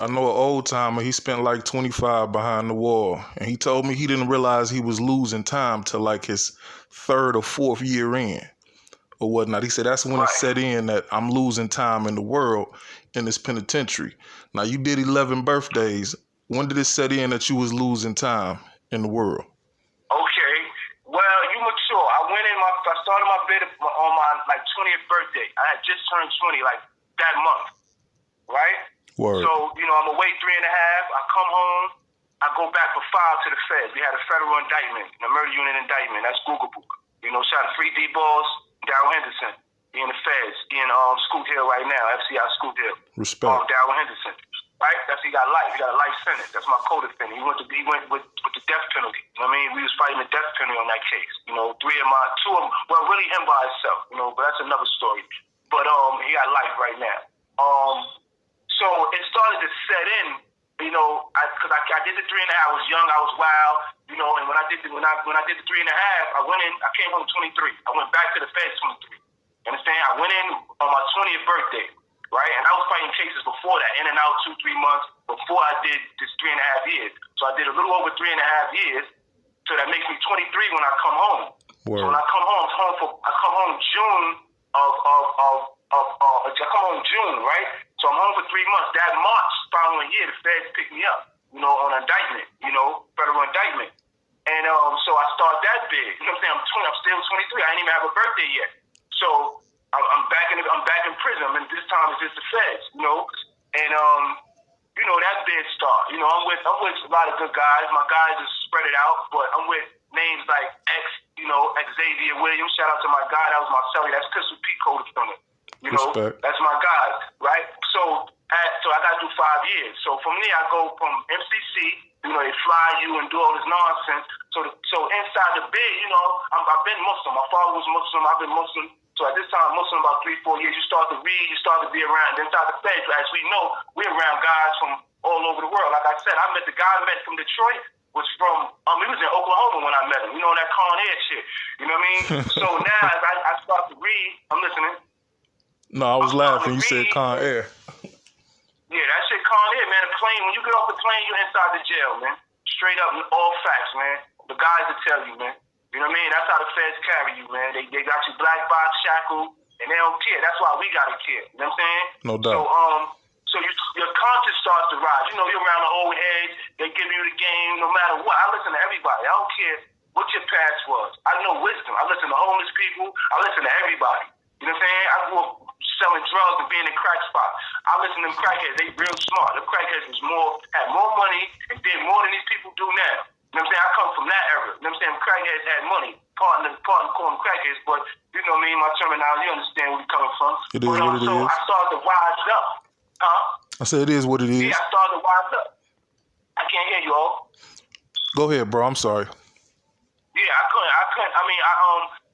I know an old timer, he spent like 25 behind the wall. And he told me he didn't realize he was losing time till like his third or fourth year in or whatnot. He said that's when it set in that I'm losing time in the world in this penitentiary. Now you did 11 birthdays. When did it set in that you was losing time in the world? Okay. Well, you mature. I started my bid on my like 20th birthday. I had just turned 20 like that month, right? Word. So, I'm away 3.5. I come home. I go back for 5 to the feds. We had a federal indictment, a murder unit indictment. That's Google Book. Shout out to Free D Balls, Darryl Henderson. He in the feds. He in Scoot Hill right now, FCI Scoot Hill. Respect. Darryl Henderson. Right? He got life. He got a life sentence. That's my co-defendant. He went with the death penalty. You know what I mean? We was fighting the death penalty on that case. 2 of them, well, really him by himself, but that's another story. But he got life right now. So it started to set in, because I did the 3.5. I was young, I was wild, and when I did the 3.5, I came home 23. I went back to the feds 23. You understand? I went in on my 20th birthday. Right? And I was fighting cases before that, in and out 2-3 months before I did this 3.5 years. So I did a little over 3.5 years. So that makes me 23 when I come home. Word. So when I come home, I come home June I come home June, right? So I'm home for 3 months. That March following year, the feds picked me up, on indictment, federal indictment. And so I start that bid. You know what I'm saying? I'm still 23. I ain't even have a birthday yet. So I'm back in prison. I mean, this time it's just the feds, and that bid start. I'm with a lot of good guys. My guys are spread it out, but I'm with names like Xavier Williams. Shout out to my guy. That was my celly. That's Pistol Pete co-defendant. Respect. That's my guy, right? So I got to do 5 years. So from there, I go from MCC. They fly you and do all this nonsense. So inside the bid, I've been Muslim. My father was Muslim. I've been Muslim. So at this time, Muslim about 3-4 years, you start to read, you start to be around. Inside the feds, as we know, we're around guys from all over the world. Like I said, the guy I met from Detroit was from, he was in Oklahoma when I met him. That Con Air shit. You know what I mean? So now as I start to read, I'm listening. No, I was laughing. You said Con Air. Yeah, that shit Con Air, man. The plane, when you get off the plane, you're inside the jail, man. Straight up, all facts, man. The guys will tell you, man. You know what I mean? That's how the feds carry you, man. They got you black box, shackled, and they don't care. That's why we gotta care. You know what I'm saying? No doubt. So your conscience starts to rise. You're around the old heads. They give you the game no matter what. I listen to everybody. I don't care what your past was. I know wisdom. I listen to homeless people. I listen to everybody. You know what I'm saying? I grew up selling drugs and being in crack spots. I listen to them crackheads. They real smart. The crackheads had more money and did more than these people do now. You know what I'm saying? I come from that era. You know what I'm saying? Crackheads had money. Pardon calling them crackheads, but you know me, my terminology, you understand where we're coming from. It is what it is. I started to wise up. Huh? I said it is what it is. Yeah, I started to wise up. I can't hear you all. Go ahead, bro. I'm sorry. Yeah, I couldn't.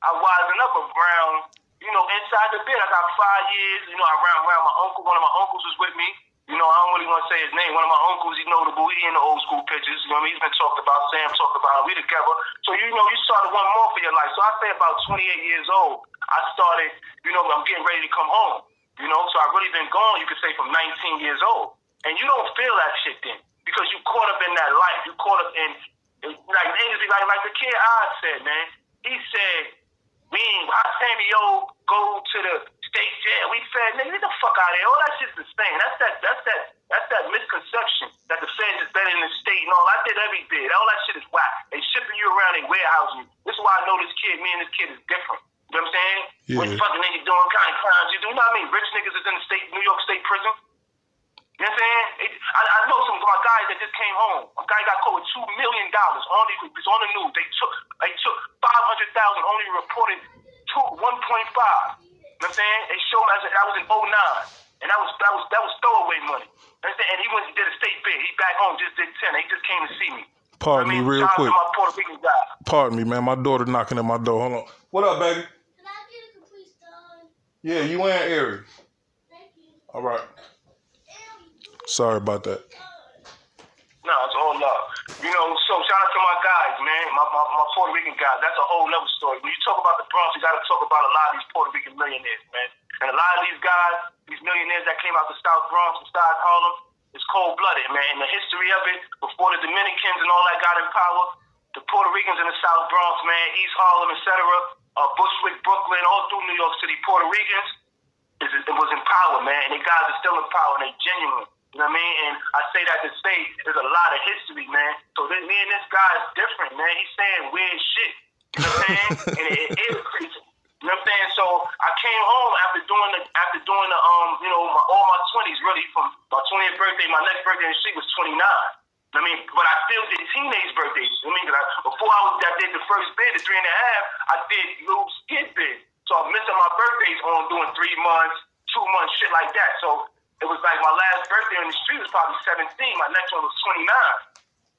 I wising up around, inside the bed. I got 5 years, around my uncle. One of my uncles was with me. I don't really want to say his name. One of my uncles, he's notable. He in the old school pictures. You know what I mean? He's been talked about. Sam talked about it. We together. So, you started one more for your life. So I say about 28 years old, I started, I'm getting ready to come home. So I really been gone, you could say, from 19 years old. And you don't feel that shit then because you caught up in that life. You caught up in, like the kid I said, man. He said, how Samuel go to the state jail? We said, nigga, get the fuck out of here. All that shit's the same. That's that misconception that the feds is better than the state and all. I did every bit. All that shit is whack. They shipping you around, they warehousing you. This is why I know this kid, me and this kid is different. You know what I'm saying? Yeah. What fucking niggas doing kind of crimes you do. You know what I mean? Rich niggas is in the New York State prison. You know what I'm saying? I know some of my guys that just came home. A guy got caught with $2 million. It's on the news. They took $500,000, only reported 1.5. You know what I'm saying? They showed me that was in 2009. And that was throwaway money. And he went and did a state bid. He back home, just did 10. He just came to see me. Pardon me real quick. My Puerto Rican guy. Pardon me, man. My daughter knocking at my door. Hold on. What up, baby? Can I get a complete stone? Yeah, you and Ari. Thank you. All right. Sorry about that. No, it's all love. So shout out to my guys, man. My Puerto Rican guys. That's a whole other story. When you talk about the Bronx, you got to talk about a lot of these Puerto Rican millionaires, man. And a lot of these guys, these millionaires that came out the South Bronx and South Harlem, it's cold-blooded. started, man, and the history of it, before the Dominicans and all that got in power, the Puerto Ricans in the South Bronx, man, East Harlem, etc., Bushwick, Brooklyn, all through New York City, Puerto Ricans, it was in power, man, and the guys are still in power, and they genuine. You know what I mean? And I say that to say there's a lot of history, man. So me and this guy is different, man. He's saying weird shit. You know what I'm saying? And it irritates him. You know what I'm saying? So I came home after doing the you know, all my 20s really, from my 20th birthday, my next birthday and shit was 29. I mean, but I still did teenage birthdays. I mean, before I did the first bid, the 3.5, I did little skid bids. So I'm missing my birthdays on doing 3 months, 2 months, shit like that. So it was like my last birthday on the street was probably 17. My next one was 29.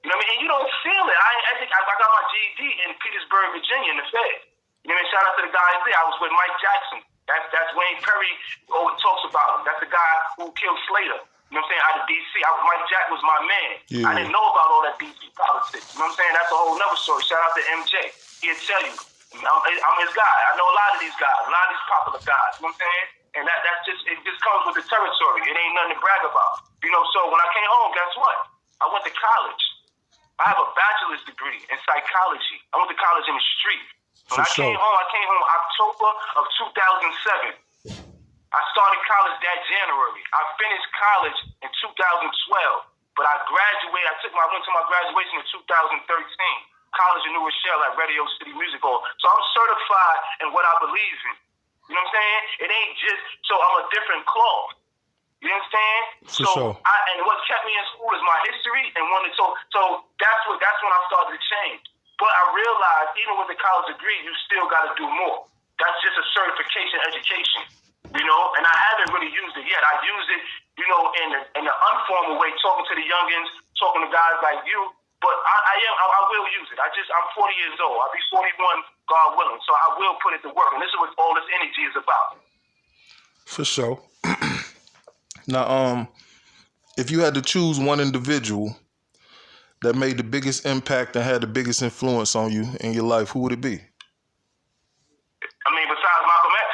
You know what I mean? And you don't feel it. I think I got my GED in Petersburg, Virginia, in the Fed. You know what I mean? Shout out to the guys there. I was with Mike Jackson. That's Wayne Perry always talks about him. That's the guy who killed Slater. You know what I'm saying? Out of D.C. Mike Jack was my man. Yeah. I didn't know about all that D.C. politics. You know what I'm saying? That's a whole nother story. Shout out to MJ. He'll tell you. I'm his guy. I know a lot of these guys, a lot of these popular guys. You know what I'm saying? And that's just, it just comes with the territory. It ain't nothing to brag about. You know, so when I came home, guess what? I went to college. I have a bachelor's degree in psychology. I went to college in the street. When I came home October of 2007. I started college that January. I finished college in 2012, but I graduated. I went to my graduation in 2013. College in New Rochelle at Radio City Music Hall. So I'm certified in what I believe in. You know what I'm saying? It ain't just, so I'm a different cloth. You understand? For sure. And what kept me in school is my history and so that's when I started to change. But I realized even with the college degree, you still got to do more. That's just a certification education, you know. And I haven't really used it yet. I use it, you know, in the informal way, talking to the youngins, talking to guys like you. But I will use it. I'm 40 years old. I'll be 41, God willing. So I will put it to work. And this is what all this energy is about. For sure. Now, if you had to choose one individual that made the biggest impact and had the biggest influence on you in your life, who would it be? I mean, besides Malcolm X?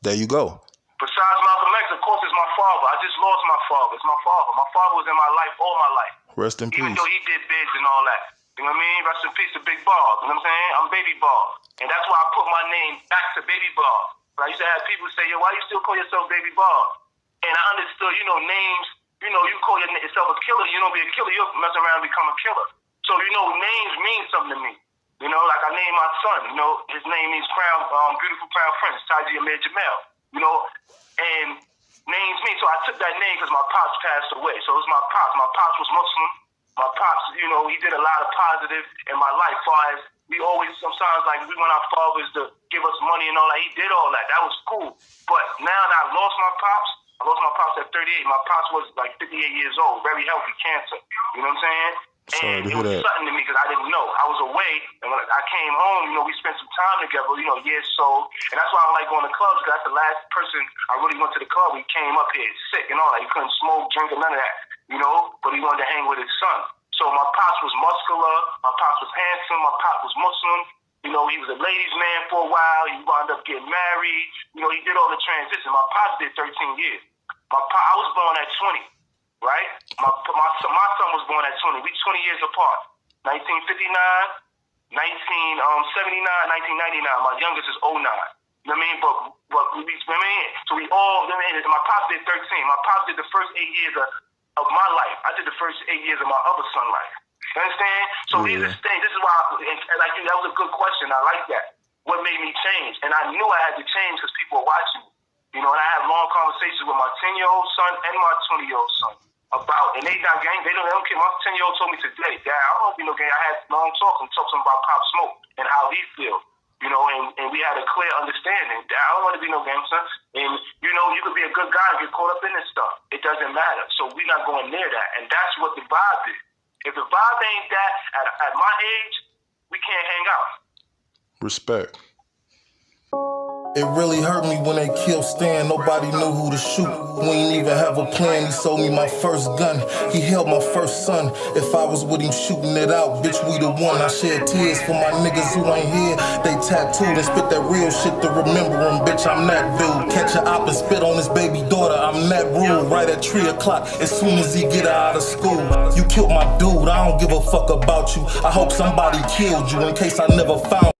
There you go. Besides Malcolm X, of course, it's my father. I just lost my father. It's my father. My father was in my life all my life. Rest in peace. Even though he did bids and all that. You know what I mean? Rest in peace to Big Bob. You know what I'm saying? I'm Baby Bob. And that's why I put my name back to Baby Bob. I used to have people say, yo, why you still call yourself Baby Bob? And I understood, you know, names, you know, you call yourself a killer, you don't be a killer, you'll mess around and become a killer. So, you know, names mean something to me. You know, like I named my son, you know, his name means beautiful crown prince, Taji Amir Jamel. You know, and names mean, so I took that name because my pops passed away. So it was my pops. My pops was Muslim. My pops, you know, he did a lot of positive in my life. Far as we always, sometimes, like, we want our fathers to give us money and all that. He did all that. That was cool. But now that I lost my pops at 38. My pops was like 58 years old, very healthy, cancer. You know what I'm saying? And it was something to me because I didn't know. I was away, and when I came home, you know, we spent some time together, you know, years so. And that's why I don't like going to clubs, because that's the last person I really went to the club. He came up here sick and all that. He couldn't smoke, drink, or none of that, you know, but he wanted to hang with his son. So my pops was muscular. My pops was handsome. My pops was Muslim. You know, he was a ladies' man for a while. He wound up getting married. You know, he did all the transition. My pops did 13 years. I was born at 20, right? My son was born at 20. We 20 years apart. 1959, 1979, 1999. My youngest is 09. You know what I mean? But we, you know what I mean? So we all, you know what I mean? My pops did 13. My pops did the first 8 years of my life. I did the first 8 years of my other son's life. You understand? So these are things. This is why, like, that was a good question. I like that. What made me change? And I knew I had to change because people were watching me. You know, and I had long conversations with my 10-year-old son and my 20-year-old son about, and they not gang. They don't care. My 10-year-old told me today, Dad, I don't be no gang. I had long talk to him about Pop Smoke and how he feel. You know, and we had a clear understanding. Dad, I don't want to be no gangster. And, you know, you could be a good guy and get caught up in this stuff. It doesn't matter. So we're not going near that. And that's what the vibe is. If the vibe ain't that at my age, we can't hang out. Respect. It really hurt me when they killed Stan, nobody knew who to shoot. We ain't even have a plan, he sold me my first gun. He held my first son, if I was with him shooting it out, bitch we the one. I shed tears for my niggas who ain't here. They tattooed and spit that real shit to remember him, bitch I'm that dude. Catch a op and spit on his baby daughter, I'm that rude. Right at 3 o'clock, as soon as he get her out of school. You killed my dude, I don't give a fuck about you. I hope somebody killed you in case I never found